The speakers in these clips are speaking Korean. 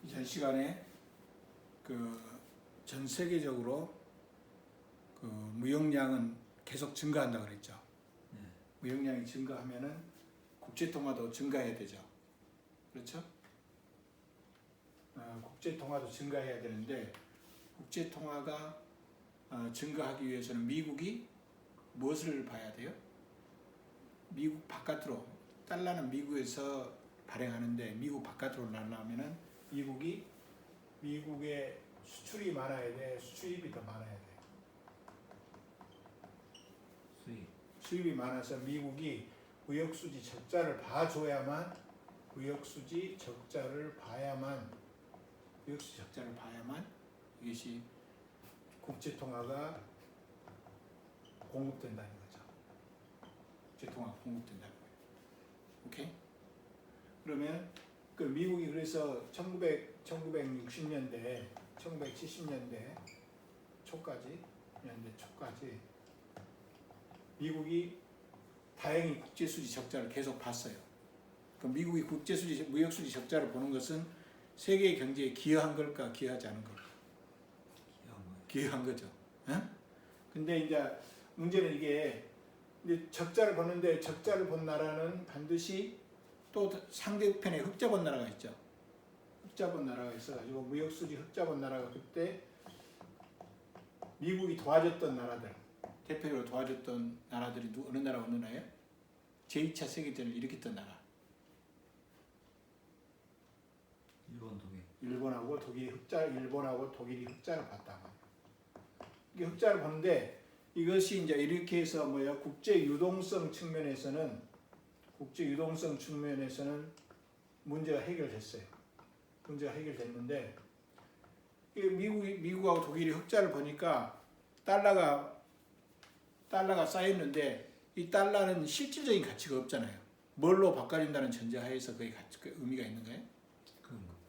전 시간에 전 세계적으로 무역량은 계속 증가한다 그랬죠. 네. 무역량이 증가하면은 국제 통화도 증가해야 되죠. 그렇죠? 국제 통화도 증가해야 되는데 국제 통화가 증가하기 위해서는 미국이 무엇을 봐야 돼요? 미국 바깥으로 달러는 미국에서 발행하는데 미국 바깥으로 나가면은 미국의 수출이 많아야 돼, 수입이 더 많아야 돼. 수입이 많아서 미국이 무역수지 적자를 봐야만 이것이 국제통화가 공급된다는 거죠. 국제통화가 공급된다는 거예요. 오케이? 그러면 미국이 그래서 1960년대, 1970년대 초까지 미국이 다행히 국제수지 적자를 계속 봤어요. 미국이 무역수지 적자를 보는 것은 세계 경제에 기여한 걸까, 기여하지 않은 걸까? 기여한 거죠. 근데 이제 문제는 이게 적자를 보는데 적자를 본 나라는 반드시 또 상대편에 흑자 본 나라가 있죠. 흑자 본 나라가 있어가지고 무역수지 흑자 본 나라가 그때 미국이 도와줬던 나라들, 대표적으로 도와줬던 나라들이 어느 나라예요? 제2차 세계대전을 일으켰던 나라. 일본하고 독일이 흑자를 봤단 말이에요. 이게 흑자를 보는데 이것이 이제 이렇게 해서 국제 유동성 측면에서는 문제가 해결됐어요. 문제가 해결됐는데 미국하고 독일이 흑자를 보니까 달러가 쌓였는데 이 달러는 실질적인 가치가 없잖아요. 뭘로 바꿔준다는 전제하에서 그게 의미가 있는 거예요?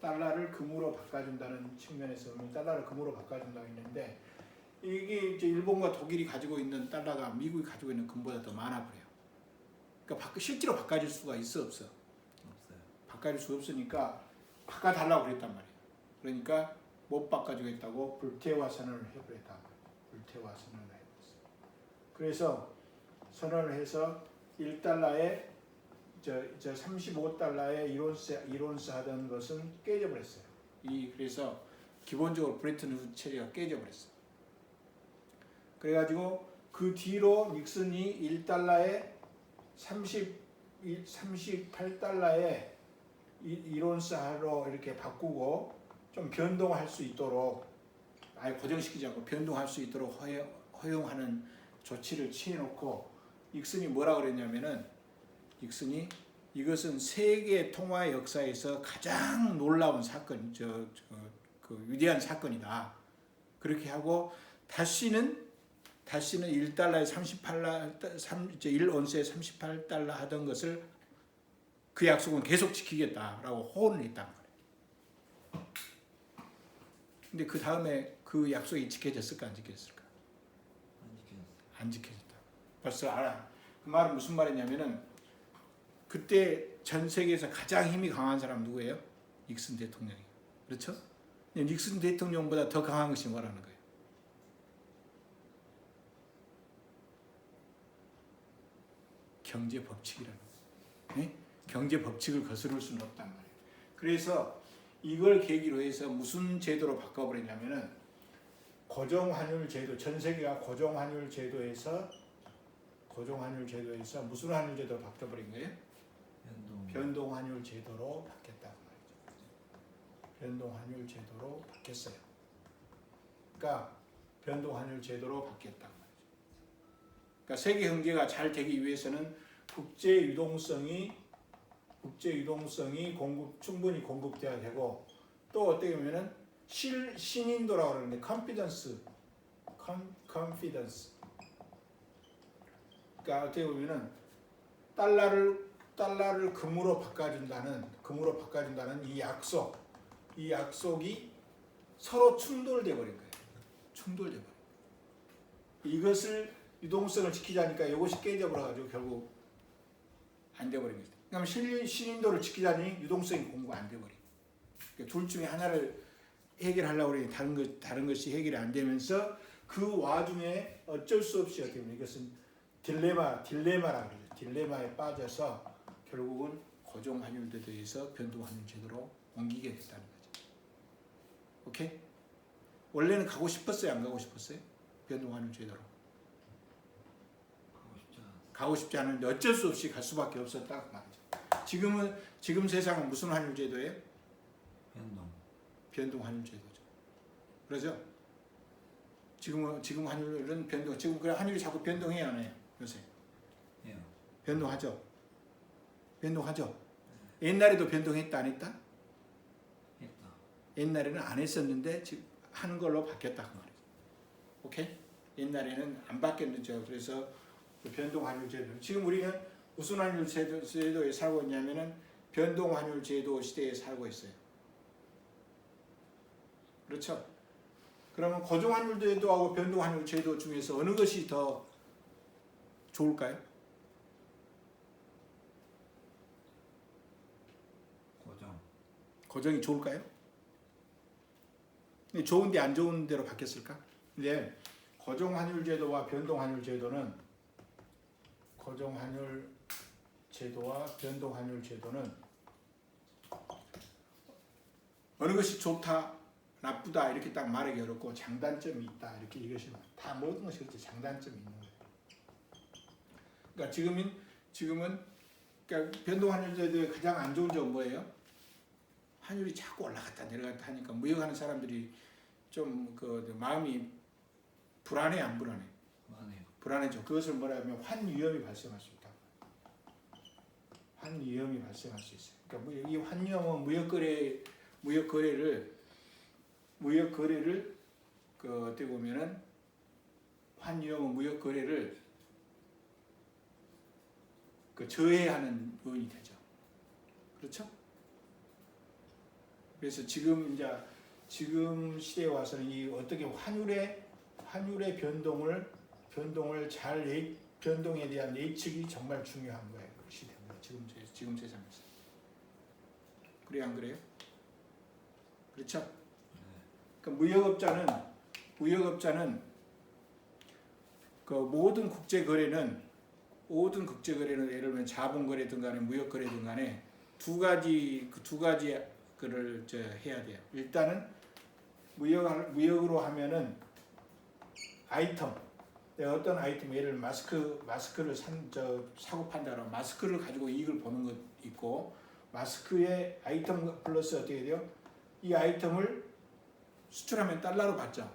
달러를 금으로 바꿔준다는 측면에서 달러를 금으로 바꿔준다고 했는데 이게 이제 일본과 독일이 가지고 있는 달러가 미국이 가지고 있는 금보다 더 많아 버려요. 그러니까 실제로 바꿔줄 수가 있어 없어? 없어요. 바꿔줄 수 없으니까 바꿔달라고 그랬단 말이에요. 그러니까 못 바꿔주겠다고 불태화 선언을 해버렸단 말이에요. 불태화 선언을 해버렸어요. 그래서 선언을 해서 1달러에 35달러에 1온스 하던 것은 깨져버렸어요. 그래서 기본적으로 브레튼 우드 체제가 깨져버렸어요. 그래가지고 그 뒤로 닉슨이 1달러에 38달러에 1온스 하로 이렇게 바꾸고 좀 변동할 수 있도록 아예 고정시키지 않고 변동할 수 있도록 허용하는 조치를 취해놓고 닉슨이 뭐라 그랬냐면은 닉슨이 이것은 세계 통화 역사에서 가장 놀라운 사건, 위대한 사건이다. 그렇게 하고 다시는 1달러에 1온스에 38달러 하던 것을 그 약속은 계속 지키겠다라고 호언을 했단 말이에요. 근데 그 다음에 그 약속이 지켜졌을까 안 지켜졌을까? 안 지켜졌다. 벌써 알아. 그 말은 무슨 말이냐면은 그때 전 세계에서 가장 힘이 강한 사람 누구예요? 닉슨 대통령이에요. 그렇죠? 닉슨 대통령보다 더 강한 것이 뭐라는 거예요? 경제 법칙이라는 거예요. 경제 법칙을 거스를 수는 없단 말이에요. 그래서 이걸 계기로 해서 무슨 제도로 바꿔버렸냐면은 고정환율 제도, 전 세계가 고정환율 제도에서 무슨 환율 제도로 바뀌어버린 거예요? 변동환율 제도로 바뀌었다는 말이죠. 변동환율 제도로 바뀌었어요. 그러니까 변동환율 제도로 바뀌었다는 말이죠. 그러니까 세계 경제가 잘 되기 위해서는 국제 유동성이 충분히 공급돼야 되고 또 어떻게 보면은 신인도라고 그러는데 confidence. 그러니까 어떻게 보면은 달러를 금으로 바꿔준다는 이 약속이 서로 충돌돼 버린 거예요. 충돌돼 버려. 이것을 유동성을 지키자니까 이것이 깨져버려가지고 결국 안 돼버린 거죠. 그러면 신인도를 지키자니 유동성이 공부가 안 돼버린. 그러니까 둘 중에 하나를 해결하려고 그러니 다른 것이 해결이 안 되면서 그 와중에 어쩔 수 없이 어떻게 보면 이것은 딜레마라 그러죠. 딜레마에 빠져서 결국은 고정 환율 제도에서 변동 환율 제도로 옮기게 됐다는 거죠. 오케이? 원래는 가고 싶었어요, 안 가고 싶었어요? 변동 환율 제도로. 가고 싶지 않은데 어쩔 수 없이 갈 수밖에 없었다 그 말이죠. 지금 세상은 무슨 환율 제도예요? 변동 환율 제도죠. 그러죠? 지금 환율은 변동. 지금 그래 환율이 자꾸 변동해요, 안 해요? 요새. 해요. 변동하죠. 변동하죠. 옛날에도 변동했다 안 했다? 했다. 옛날에는 안 했었는데 지금 하는 걸로 바뀌었다 그 말이죠. 오케이? 옛날에는 안 바뀌었죠. 그래서 변동 환율 제도. 지금 우리는 무슨 환율 제도에 살고 있냐면은 변동 환율 제도 시대에 살고 있어요. 그렇죠? 그러면 고정 환율 제도하고 변동 환율 제도 중에서 어느 것이 더 좋을까요? 고정이 좋을까요? 좋은데 안 좋은 대로 바뀌었을까? 근데 고정 환율 제도와 변동 환율 제도는 고정 환율 제도와 변동 환율 제도는 어느 것이 좋다, 나쁘다 이렇게 딱 말하기 어렵고 장단점이 있다 이렇게 이것이 다 모든 것이 그렇지 장단점이 있는 거예요. 그러니까 지금은 그러니까 변동 환율 제도의 가장 안 좋은 점은 뭐예요? 환율이 자꾸 올라갔다 내려갔다 하니까 무역하는 사람들이 좀 그 마음이 불안해 안 불안해? 불안해져. 그것을 뭐라 하면 환위험이 발생할 수 있다. 환위험이 발생할 수 있어요. 그러니까 이 환위험은 무역 거래를 그 어떻게 보면은 환위험은 무역 거래를 그 저해하는 요인이 되죠. 그렇죠? 그래서 지금 시대에 와서는 이 어떻게 환율의 변동에 대한 예측이 정말 중요한 거예요. 그 시대입니다. 지금 세상에서. 그래요, 안 그래요? 그렇죠? 그러니까 무역업자는 그 모든 국제 거래는 예를 들면 자본 거래든 간에 무역 거래든 간에 두 가지 그를 해야 돼요. 일단은 무역으로 하면은 아이템, 내가 어떤 아이템 예를 마스크를 사고 판다면 마스크를 가지고 이익을 보는 것 있고 마스크의 아이템 플러스 어떻게 돼요? 이 아이템을 수출하면 달러로 받죠.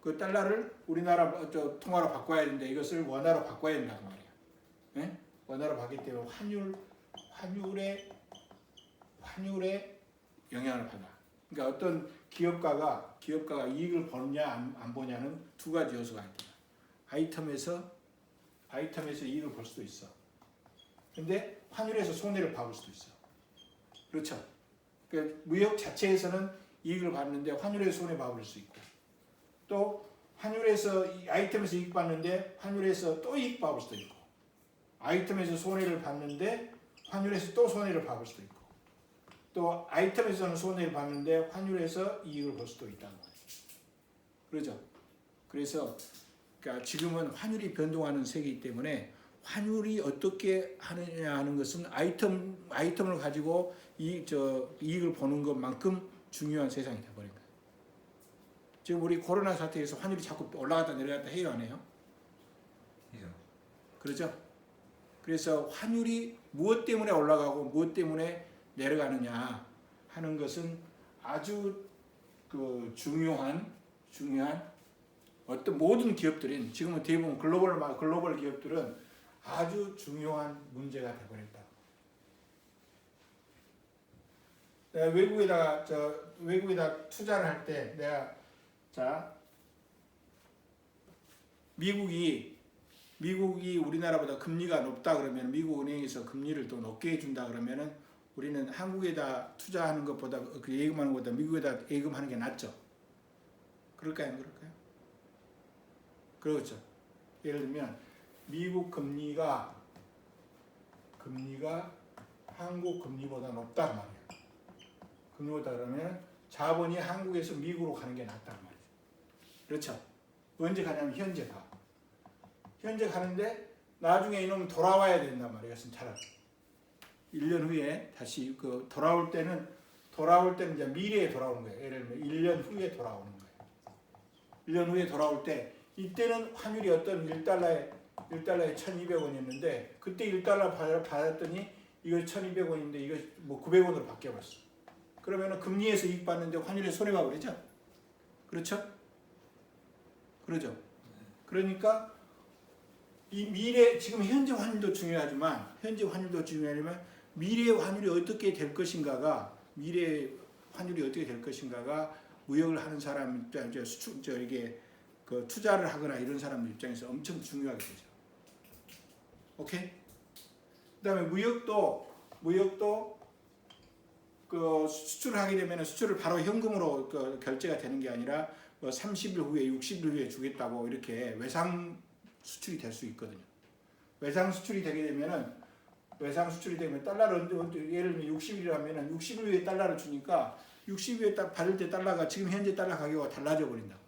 그 달러를 우리나라 통화로 바꿔야 되는데 이것을 원화로 바꿔야 된다는 말이에요. 네? 원화로 받기 때문에 환율에 영향을 받아. 그러니까 어떤 기업가가 이익을 보느냐 안 보냐는 두 가지 요소가 있다. 아이템에서 이익을 볼 수도 있어. 근데 환율에서 손해를 봐볼 수도 있어. 그렇죠? 그러니까 무역 자체에서는 이익을 받는데 환율에서 손해 봐볼 수 있고 또 아이템에서 이익 받는데 환율에서 또 이익 봐볼 수도 있고 아이템에서 손해를 봤는데 환율에서 또 손해를 봐볼 수도 있고 또 아이템에서는 손해를 봤는데 환율에서 이익을 볼 수도 있다는 거예요. 그렇죠? 그래서 그러니까 지금은 환율이 변동하는 세계이기 때문에 환율이 어떻게 하느냐 하는 것은 아이템을 가지고 이익을 보는 것만큼 중요한 세상이 되어버린 거예요. 지금 우리 코로나 사태에서 환율이 자꾸 올라갔다 내려갔다 해요, 안 해요? 해요. 그렇죠? 그래서 환율이 무엇 때문에 올라가고 무엇 때문에 내려가느냐 하는 것은 아주 그 중요한 어떤 모든 기업들인 지금은 대부분 글로벌 기업들은 아주 중요한 문제가 되어버렸다. 내가 외국에다 투자를 할 때 미국이 우리나라보다 금리가 높다 그러면 미국 은행에서 금리를 더 높게 해준다 그러면은 우리는 한국에다 투자하는 것보다 그 예금하는 것보다 미국에다 예금하는 게 낫죠. 그럴까요, 안 그럴까요? 그렇죠. 예를 들면 미국 금리가 한국 금리보다 높다 말이에요. 금리보다 그러면 자본이 한국에서 미국으로 가는 게 낫다는 말이죠. 그렇죠? 언제 가냐면 현재 가. 현재 가는데 나중에 이놈 돌아와야 된단 말이에요. 차라리 1년 후에 다시 그 돌아올 때는 이제 미래에 돌아오는 거예요. 예를 들면 1년 후에 돌아오는 거예요. 1년 후에 돌아올 때 이때는 환율이 어떤 1달러에 1,200원이었는데 그때 1달러 받았더니 이거 1,200원인데 이거 뭐 900원으로 바뀌어버렸어. 그러면은 금리에서 이익 받는데 환율에 손해가 버리죠. 그렇죠? 그러죠. 그러니까 이 미래 지금 현재 환율도 중요하지만 미래의 환율이 어떻게 될 것인가가 무역을 하는 사람 입장에서 이게 그 투자를 하거나 이런 사람들 입장에서 엄청 중요하게 되죠. 오케이? 그다음에 무역도 그 수출을 하게 되면 수출을 바로 현금으로 그 결제가 되는 게 아니라 뭐 30일 후에 60일 후에 주겠다고 이렇게 외상 수출이 될 수 있거든요. 외상 수출이 되면 달러를 예를 들면 60일이라면 60일 후에 달러를 주니까 60일 후에 딱 받을 때 달러가 지금 현재 달러 가격과 달라져 버린다고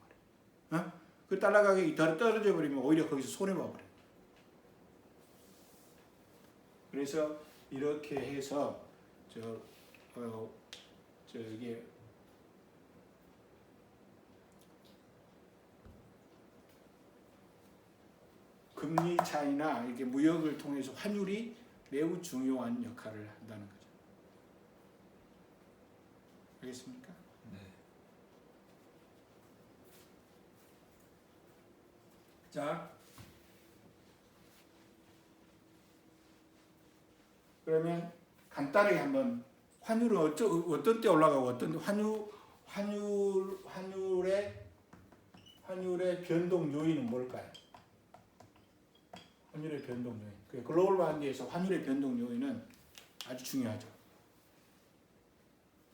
말이에요. 어? 그 달러 가격이 더 떨어져 버리면 오히려 거기서 손해 봐 버려요. 그래서 이렇게 해서 이게 금리 차이나 이렇게 무역을 통해서 환율이 매우 중요한 역할을 한다는 거죠. 알겠습니까? 네. 자, 그러면 간단하게 한번 환율은 어떤 때 올라가고 어떤 환율의 변동 요인은 뭘까요? 환율의 변동 요인. 그 글로벌 반대에서 환율의 변동 요인은 아주 중요하죠.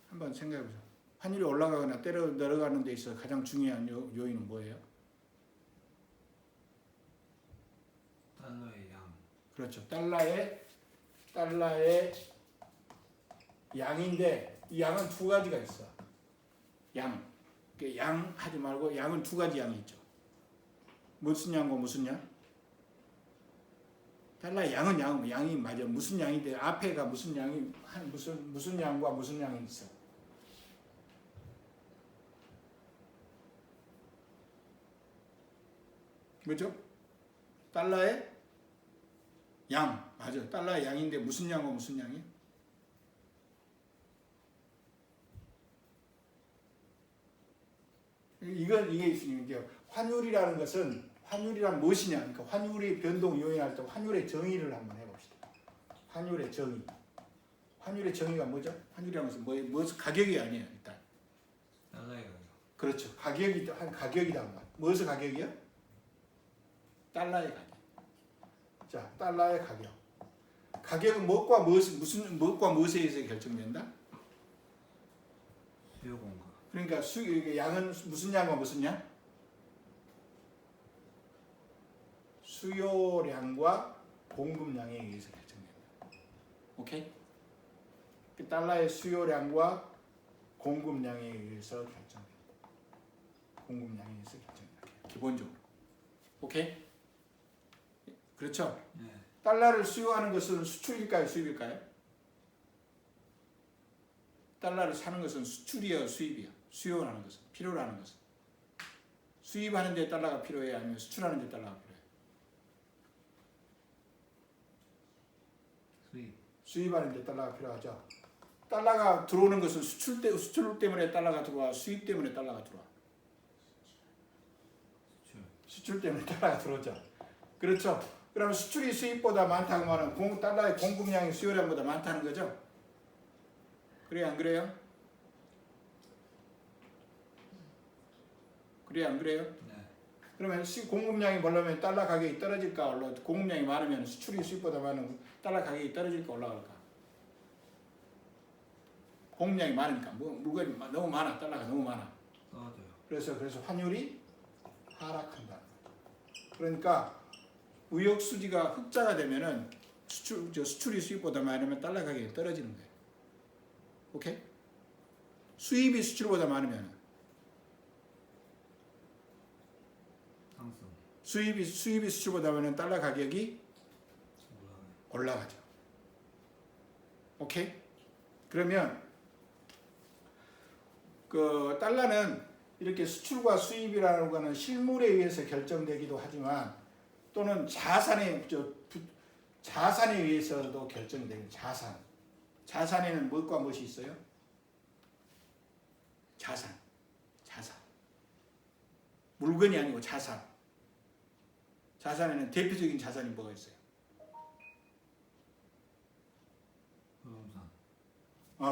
한번 생각해 보세요. 환율이 올라가거나 내려가는 데 있어서 가장 중요한 요인은 뭐예요? 달러의 양. 그렇죠. 달러의 양인데 이 양은 두 가지가 있어. 양 하지 말고 양은 두 가지 양이 있죠. 무슨 양과 무슨 양? 달러 양은 양이 맞아. 무슨 양인데 앞에가 무슨 양이 무슨 양과 무슨 양이 있어. 그렇죠? 달러의 양 맞아. 달러의 양인데 무슨 양과 무슨 양이? 이게 환율이라는 것은 환율이란 무엇이냐? 그러니까 환율의 변동 요인할 때 환율의 정의를 한번 해봅시다. 환율의 정의. 환율의 정의가 뭐죠? 환율이라는 것은 무엇 가격이 아니에요. 일단. 달러의 가격. 그렇죠. 가격이다. 무엇의 가격이요? 달러의 가격. 자, 달러의 가격. 가격은 무엇과 무엇에 의해서 결정된다? 수요 공급. 그러니까 양은 무슨 양과 무슨 양? 수요량과 공급량에 의해서 결정된다. 오케이? 그 달러의 수요량과 공급량에 의해서 결정된다. 공급량에 의해서 결정된다. 기본적으로. 오케이? 그렇죠? 네. 달러를 수요하는 것은 수출일까요? 수입일까요? 달러를 사는 것은 수출이요? 수입이요? 수요하는 것은? 필요로 하는 것은? 수입하는 데 달러가 필요해? 아니면 수출하는 데 달러가 필요해? 수입하는 데 달러가 필요하죠. 달러가 들어오는 것은 수출 때문에 달러가 들어와? 수입 때문에 달러가 들어와? 수출 때문에 달러가 들어오죠. 그렇죠? 그러면 수출이 수입보다 많다고 말하면 달러의 공급량이 수요량보다 많다는 거죠? 그래요? 안 그래요? 그래요? 안 그래요? 네. 그러면 공급량이 벌려면 달러 가격이 떨어질까? 공급량이 많으면 수출이 수입보다 많으면 달러 가격이 떨어질까? 올라갈까? 공급량이 많으니까 물건이 너무 많아. 달러가 너무 많아. 떨어져요. 그래서 환율이 하락한다. 그러니까 무역 수지가 흑자가 되면은 수출이 수입보다 많으면 달러 가격이 떨어지는 거예요. 오케이? 수입이 수출보다 많으면 상승. 수입이 수출보다 많으면 달러 가격이 올라가요. 올라가죠. 오케이? 그러면 그 달러는 이렇게 수출과 수입이라는 거는 실물에 의해서 결정되기도 하지만 또는 자산에 의해서도 결정이 되는 자산에는 무엇과 무엇이 있어요? 자산. 물건이 아니고 자산에는 대표적인 자산이 뭐가 있어요?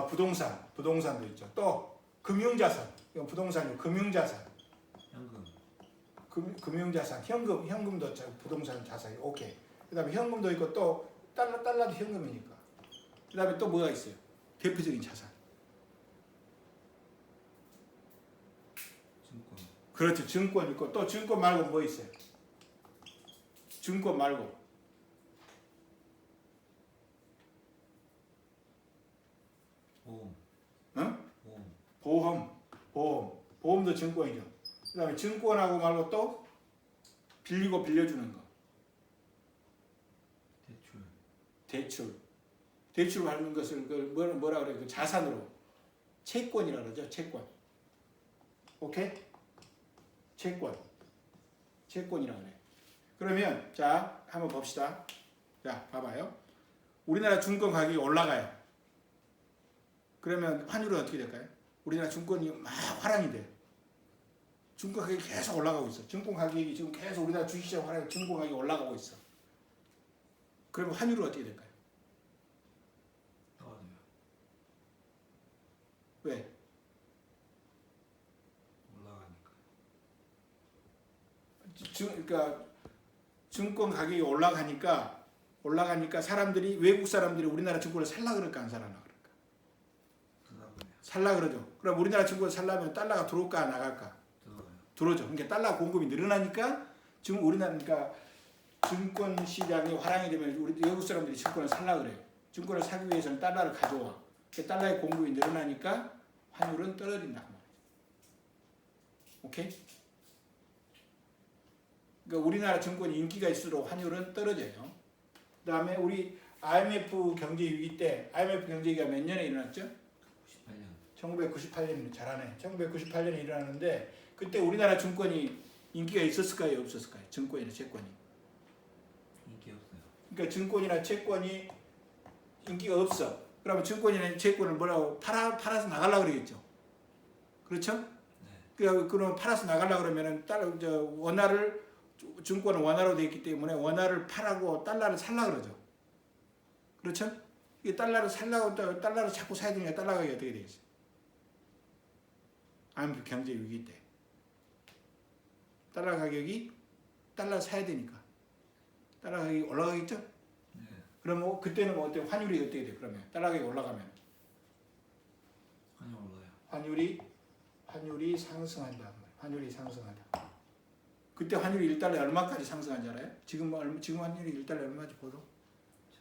부동산. 부동산도 있죠. 또 금융자산, 이건 부동산이고 금융자산, 현금. 금융자산, 현금도 부동산 자산이 오케이. 그다음에 현금도 있고 또 달러도 현금이니까. 그다음에 또 뭐가 있어요? 대표적인 자산. 증권. 그렇죠. 증권 있고 또 증권 말고 뭐 있어요? 증권 말고 보험. 응? 보험. 보험도 증권이죠. 그다음에 증권하고 말고 또 빌리고 빌려주는 거. 대출 받는 것을 뭐라 그래? 그 자산으로 채권이라 그러죠. 채권. 오케이? 채권이라 그래. 그러면 자 한번 봅시다. 자 봐봐요. 우리나라 증권 가격이 올라가요. 그러면 환율은 어떻게 될까요? 우리나라 증권이 막 화랑이 돼요. 증권 가격이 계속 올라가고 있어. 증권 가격이 지금 계속 우리나라 주식시장 화랑이 증권 가격이 올라가고 있어. 그러면 환율은 어떻게 될까요? 떨어져요. 왜? 올라가니까. 그러니까 증권 가격이 올라가니까 사람들이 외국 사람들이 우리나라 증권을 살라 그럴까 안 살라 그럴까? 살라 그러죠. 그럼 우리나라 증권을 살려면 달러가 들어올까 나갈까? 들어오죠. 그러니까 달러 공급이 늘어나니까 지금 우리나라 그러니까 증권 시장이 화랑이 되면 우리 외국 사람들이 증권을 살라 그래요. 증권을 사기 위해서는 달러를 가져와. 그러니까 달러의 공급이 늘어나니까 환율은 떨어진다 그 말이죠. 오케이? 그러니까 우리나라 증권이 인기가 있을수록 환율은 떨어져요. 그다음에 우리 IMF 경제 위기 때 IMF 경제 위기가 몇 년에 일어났죠? 1998년 잘하네. 1998년에 일어났는데 그때 우리나라 증권이 인기가 있었을까요? 없었을까요? 증권이나 채권이. 인기 없어요. 그러니까 증권이나 채권이 인기가 없어. 그러면 증권이나 채권을 뭐라고 팔아서 나가려고 그러겠죠. 그렇죠? 네. 그럼 팔아서 나가려고 그러면은 원화를 증권은 원화로 되어 있기 때문에 원화를 팔라고 달러를 살라 그러죠. 그렇죠? 이 달러를 살라고 달러를 자꾸 사야 되니까 달러 가격이 어떻게 되겠어요? IMF 경제 위기 때 달러 가격이 달러 사야 되니까 달러 가격이 올라가겠죠? 네. 그러면 그때는 어때? 환율이 어떻게 돼? 그러면 달러 가격이 올라가면 환율 올라요. 환율이 상승한다. 환율이 상승한다. 그때 환율이 1달러에 얼마까지 상승한지 알아요? 지금 환율이 1달러에 얼마지 보도?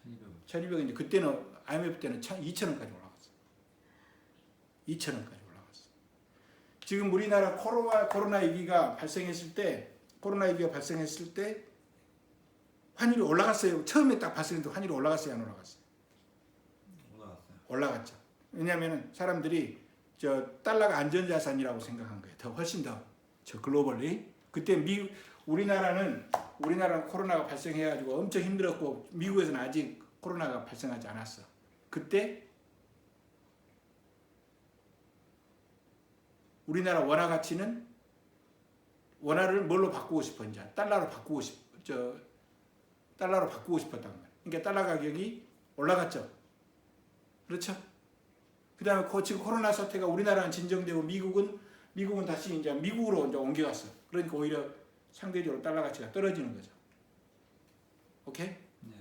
1200. 1200인데 그때는 IMF 때는 2,000원까지 올라갔어. 2,000원까지 올라갔어. 지금 우리나라 코로나 위기가 발생했을 때 환율이 올라갔어요. 처음에 딱 봤을 때 환율이 올라갔어요, 안 올라갔어요? 올라갔어요. 올라갔죠. 왜냐하면 사람들이 달러가 안전자산이라고 생각한 거예요. 훨씬 더 글로벌리. 그때 우리나라는 코로나가 발생해가지고 엄청 힘들었고 미국에서는 아직 코로나가 발생하지 않았어. 그때 우리나라 원화 가치는 원화를 뭘로 바꾸고 싶었는지 달러로 바꾸고 싶었단 말이에요. 그러니까 달러 가격이 올라갔죠. 그렇죠? 그다음에 지금 코로나 사태가 우리나라는 진정되고 미국은 다시 이제 미국으로 이제 옮겨갔어. 그러니까 오히려 상대적으로 달러 가치가 떨어지는 거죠. 오케이? 네.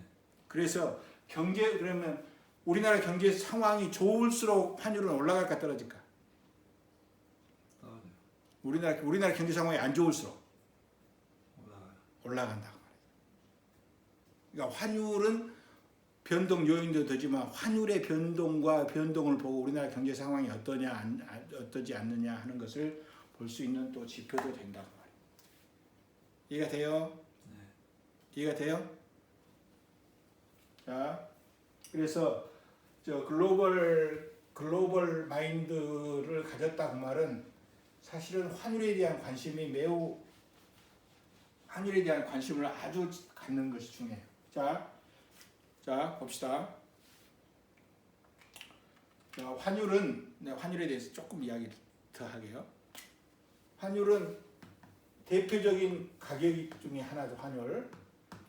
그래서 그러면 우리나라 경제 상황이 좋을수록 환율은 올라갈까 떨어질까? 떨어져요. 우리나라 경제 상황이 안 좋을수록 올라가요. 올라간다고 말이에요. 그러니까 환율은 변동 요인도 되지만 환율의 변동과 변동을 보고 우리나라 경제 상황이 어떠지 않느냐 하는 것을 볼 수 있는 또 지표도 된다고 말이에요. 이해가 돼요? 네. 이해가 돼요? 자, 그래서 저 글로벌 마인드를 가졌다 그 말은 사실은 환율에 대한 관심을 아주 갖는 것이 중요해요. 자, 봅시다. 자, 환율에 대해서 조금 이야기 더 하게요. 환율은 대표적인 가격 중에 하나죠, 환율.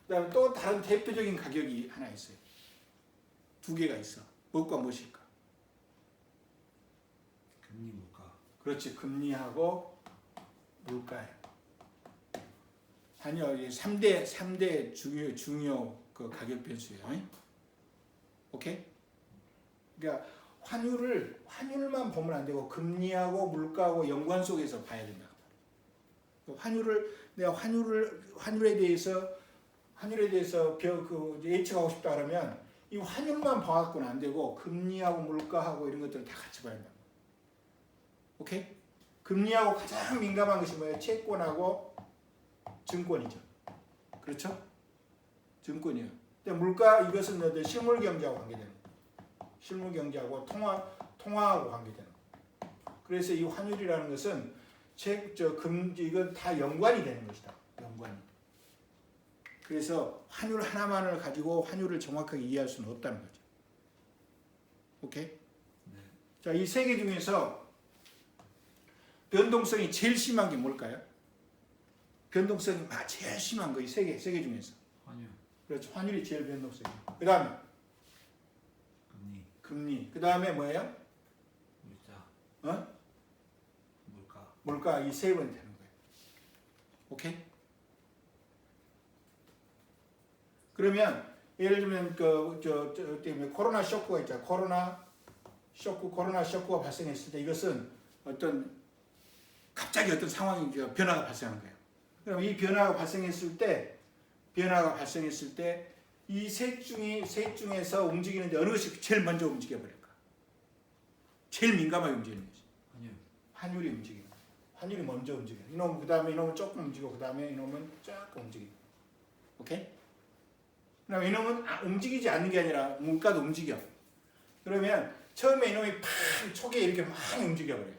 그다음에 또 다른 대표적인 가격이 하나 있어요. 두 개가 있어. 무엇과 무엇일까? 금리 물가. 그렇지, 금리하고 물가예요. 환율이 3대 중요 그 가격 변수예요. 오케이? 그러니까 환율만 보면 안 되고 금리하고 물가하고 연관 속에서 봐야 된다. 내가 환율에 대해서 예측하고 싶다 그러면 이 환율만 봐갖고는 안 되고 금리하고 물가하고 이런 것들을 다 같이 봐야 된다. 오케이? 금리하고 가장 민감한 것이 뭐예요? 채권하고 증권이죠. 그렇죠? 증권이요. 근데 물가 이것은 실물 경제하고 관계되는 거예요. 실물 경제하고 통화하고 관계되는 거예요. 그래서 이 환율이라는 것은 이건 다 연관이 되는 것이다. 연관이. 그래서 환율 하나만을 가지고 환율을 정확하게 이해할 수는 없다는 거죠. 오케이? 네. 자, 이 세 개 중에서 변동성이 제일 심한 게 뭘까요? 변동성이 제일 심한 거 이 세 개 중에서. 환율. 그렇죠. 환율이 제일 변동성이. 그 다음에 금리. 그 다음에 뭐예요? 물가. 물가. 이 세 번이 되는 거예요. 오케이? 그러면 예를 들면 때문에 코로나 쇼크가 있잖아. 코로나 쇼크가 발생했을 때 이것은 갑자기 어떤 상황이 변화가 발생한 거예요. 그럼 이 변화가 발생했을 때 이 셋 중에서 움직이는데 어느 것이 제일 먼저 움직여 버릴까? 제일 민감하게 움직이는 것이 환율이 움직이는 거예요. 환율이 먼저 움직여. 이놈 그다음에 이놈은 조금 움직이고 그다음에 이놈은 조금 움직이고. 오케이? 그럼 이놈은 움직이지 않는 게 아니라 물가도 움직여. 그러면 처음에 이놈이 초기에 이렇게 많이 움직여 버려요.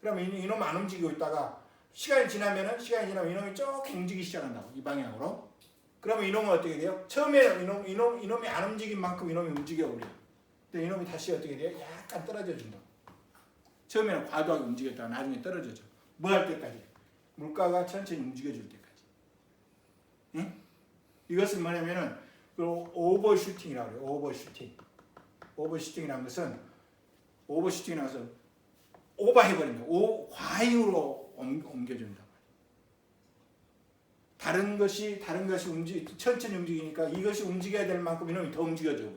그러면 이놈은 안 움직이고 있다가 시간이 지나면 이놈이 조금 움직이기 시작한다고. 이 방향으로. 그러면 이놈은 어떻게 돼요? 처음에 이놈이 안 움직인 만큼 이놈이 움직여 버려요. 근데 이놈이 다시 어떻게 돼요? 약간 떨어져 준다. 처음에는 과도하게 움직였다가 나중에 떨어져져. 뭐 할 때까지? 물가가 천천히 움직여줄 때까지. 응? 이것은 뭐냐면은 오버슈팅이라고 그래요. 오버슈팅이라는 것은 오버해버린다. 과잉으로 옮겨준다. 다른 것이 천천히 움직이니까 이것이 움직여야 될 만큼 이놈이 더 움직여져.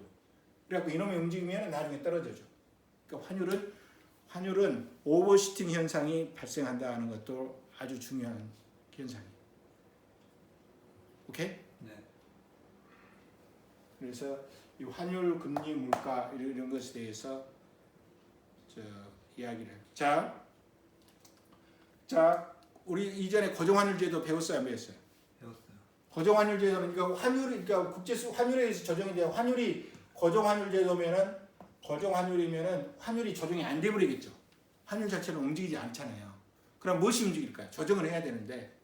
그래갖고 이놈이 움직이면 나중에 떨어져죠. 그러니까 환율은 오버슈팅 현상이 발생한다는 것도 아주 중요한 현상이에요. 오케이? 네. 그래서 이 환율, 금리, 물가 이런 것에 대해서 이야기를 해요. 자, 우리 이전에 고정환율제도 배웠어요, 안 배웠어요? 배웠어요. 고정환율제도는 그러니까 국제수 환율에 의해서 조정이 돼요. 환율이 고정환율제도면은 고정환율이면은 환율이 조정이 안 돼 버리겠죠. 환율 자체는 움직이지 않잖아요. 그럼 무엇이 움직일까요? 조정을 해야 되는데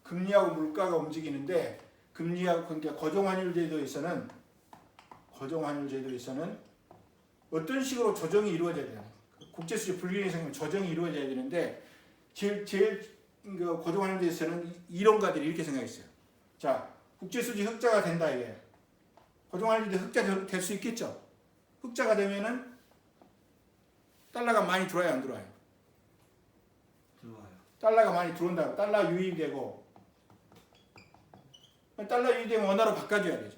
금리하고 물가가 움직이는데 그러니까 고정환율제도에서는 어떤 식으로 조정이 이루어져야 되나? 국제수지 불균형이 생기면 조정이 이루어져야 되는데 제일 고정환율제에서는 이론가들이 이렇게 생각했어요. 자, 국제수지 흑자가 된다 이게. 고정환율제 흑자 될 수 있겠죠. 흑자가 되면은 달러가 많이 들어와요, 안 들어와요? 들어와요. 달러가 많이 들어온다고. 달러 유입되고 달러 유입되면 원화로 바꿔줘야 되죠.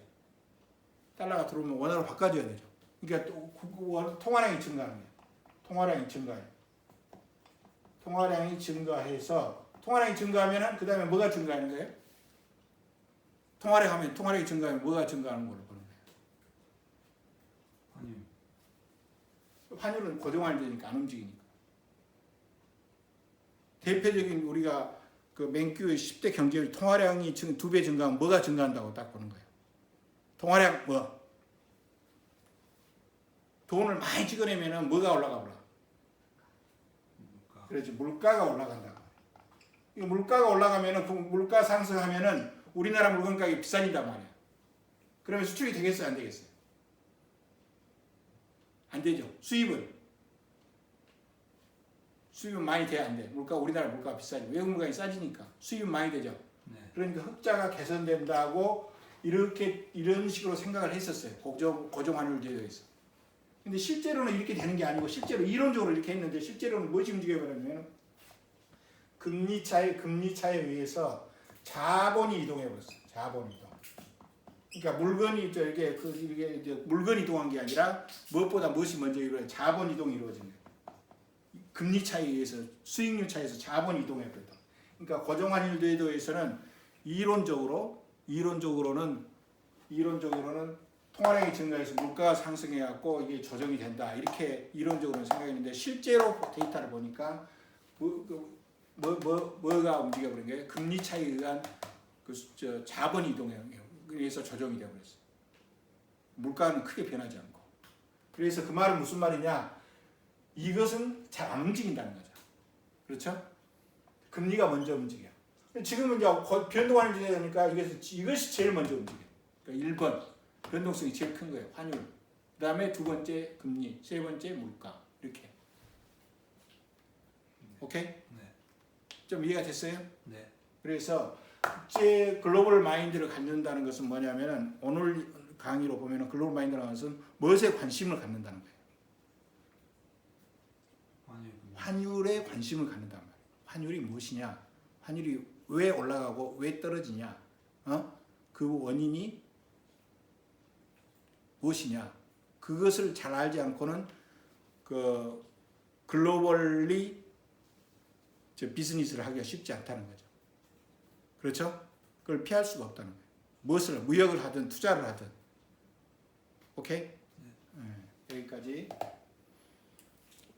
달러가 들어오면 원화로 바꿔줘야 되죠. 그러니까 통화량이 증가하는 거예요. 통화량이 증가해서 통화량이 증가하면은 그 다음에 뭐가 증가하는 거예요? 통화량이 증가하면 뭐가 증가하는 걸로 보는 거예요? 환율. 환율은 고정환이 되니까 안 움직이니까. 대표적인 우리가 그 맹규의 10대 경제율 통화량이 2배 증가하면 뭐가 증가한다고 딱 보는 거예요. 통화량 뭐? 돈을 많이 찍어내면 뭐가 올라가 버려? 물가. 그렇지, 물가가 올라간다고. 이 물가가 올라가면은 그 물가 상승하면은 우리나라 물건 가격이 비싸진단 말이야. 그러면 수출이 되겠어요, 안 되겠어요? 안 되죠. 수입은 많이 돼야 안 돼. 우리나라 물가가 비싸지. 외국 물가가 싸지니까 수입은 많이 되죠. 네. 그러니까 흑자가 개선된다고 이런 식으로 생각을 했었어요. 고정 환율 제도에서. 근데 실제로는 이렇게 되는 게 아니고 실제로 이론적으로 이렇게 했는데 실제로는 무엇이 움직여버렸냐면 금리 차에 의해서 자본이 이동해 버렸어요. 자본 이동. 그러니까 물건이 이게 이제 물건이 이동한 게 아니라 무엇보다 무엇이 먼저 이루어져 자본 이동이 이루어진 거예요. 금리 차에 의해서 수익률 차에서 자본이 이동해 버렸다. 그러니까 고정 환율 제도에서는 이론적으로는 통화량이 증가해서 물가가 상승해 갖고 이게 조정이 된다. 이렇게 이론적으로는 생각했는데 실제로 데이터를 보니까 뭐가 움직여 버린 거예요? 금리 차에 의한 자본 이동에 의해서 조정이 되어 버렸어요. 물가는 크게 변하지 않고. 그래서 그 말은 무슨 말이냐? 이것은 잘 안 움직인다는 거죠. 그렇죠? 금리가 먼저 움직여. 지금은 이제 변동환율 제도니까 이것이 제일 먼저 움직여. 그러니까 1번 변동성이 제일 큰 거예요. 환율. 그 다음에 두 번째 금리, 세 번째 물가. 이렇게. 오케이? 네. 좀 이해가 됐어요? 네. 그래서 국제 글로벌 마인드를 갖는다는 것은 뭐냐면은 오늘 강의로 보면은 글로벌 마인드라는 것은 무엇에 관심을 갖는다는 거예요. 환율에 관심을 갖는단 말이에요. 환율이 무엇이냐? 환율이 왜 올라가고 왜 떨어지냐? 그 원인이 무엇이냐? 그것을 잘 알지 않고는 그 글로벌리 비즈니스를 하기가 쉽지 않다는 거죠. 그렇죠? 그걸 피할 수가 없다는 거예요. 무엇을 무역을 하든 투자를 하든. 오케이? 네, 여기까지.